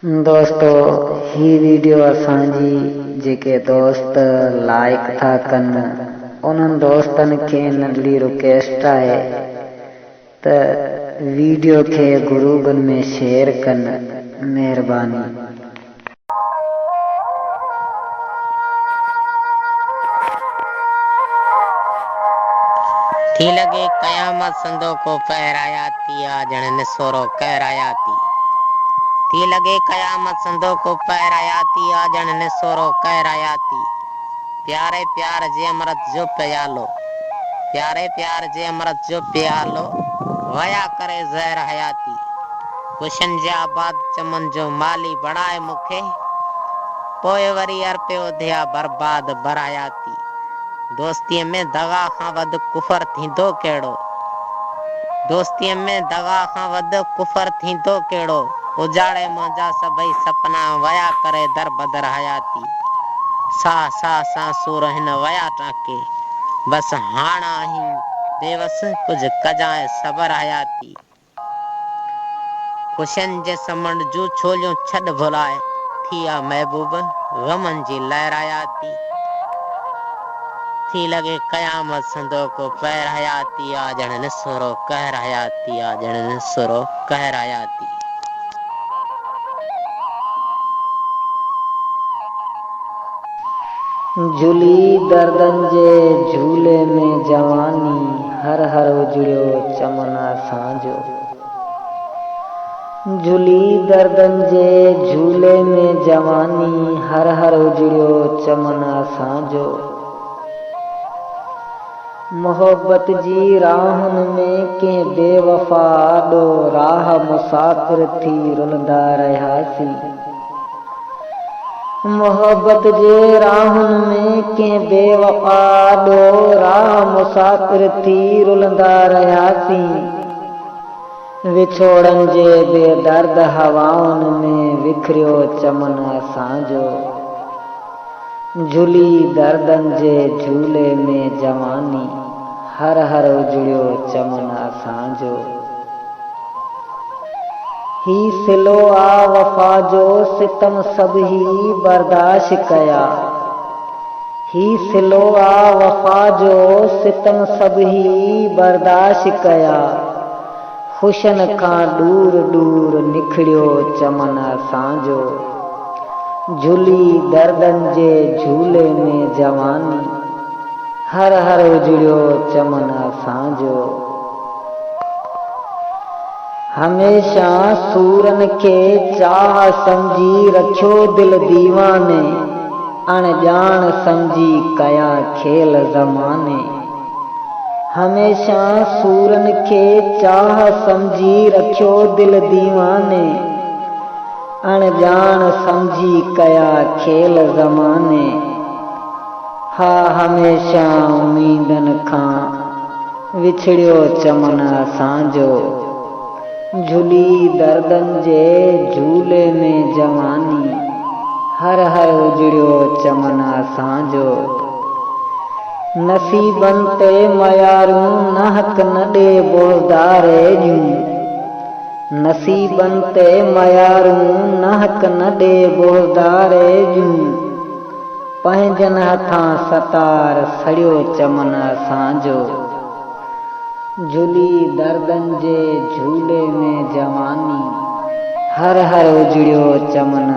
दोस्तों ही वीडियो असांजी जेके दोस्त लाइक था कन उन्हनि दोस्तन खे नंढड़ी रिक्वेस्ट आहे त वीडियो खे ग्रुपन में शेयर कन, मेहरबानी। थी लगे कयामत संदो को फहरायाती आ जन निसोरो कहरायाती। थी लगे कयामत संदो को फहरायाती आ जन निसोरो कहरायाती। प्यारे प्यार जे अमृत जो प्यालो, प्यारे प्यार जे अमृत जो प्यालो वया करे ज़हर हयाती। कुशन जे आबाद चमन जो माली बढ़ाए मुखे, पोए वरी अर्पियो थिया बर्बाद बरायाती। दोस्ती में दगा खां वध कुफर थींदो केड़ो, दोस्ती में दगा खां वध कुफर थींदो केड़ो। उजाड़े मुंहिंजा सभई सपना वया करे दर बदर हयाती। साह साह सां सूर हिन वया टांके, बस हाणा ही बेवस कुछ कजाए सबर हयाती। खुशन जे समंड जू छोलियूं छड भुलाए, थिया महबूब गमन जी लहरायाती। थी लगे कयामत संदो को पैर हयाती आ जन निसुरो कहर हयाती आ जन निसुरो कहर हयाती। झूली दर्दन जे झूले में जवानी, हर हर उजड़ियो चमन असांजो। झूली दर्दन जे झूले में जवानी, हर हर उजड़ियो चमन असांजो। मोहब्बत जी राहुन में के बेवफा आडो राह मुसाफिर थी रुलंदा रहियासीं। मोहब्बत जे राहुन में के बेवफा आडो राह मुसाफिर थी रुलंदा रहियासीं। विछोड़न जे बेदर्द हवाउन में विखरियो चमन असांजो। झूली दर्दन जे झूले में जवानी, हर हर उजड़ियो चमन असांजो। ही सिलो आ वफा जो सितम सभई बर्दाश्त कया, ही सिलो आ वफा जो सितम सभई बर्दाश्त कया। खुशन खां दूर दूर निखड़ियो चमन असांजो। झूली दर्दन जे झूले में जवानी, हर हर उजड़ियो चमन असांजो। हमेशा सूरन के चाह समझी रखियो दिल दीवाने, अणजान समझी कया खेल ज़माने। हमेशा सूरन के चाह समझी रखियो दिल दीवाने, अणजान समझी कया खेल ज़माने। हा हमेशा उम्मीदन खां विछड़ियो चमन असांजो। झूली दर्दन जे झूले में जवानी, हर हर उजड़ियो चमन असांजो। नसीबन ते मयारूं नहक न ॾे बोज़दारे जूं, नसीबन ते मयारूं नहक न ॾे बोज़दारे जूं। पंहिंजन हथां सतार सड़ियो चमन असांजो। झूली दर्दन जे झूले में जवानी, हर हर उजड़ियो चमन।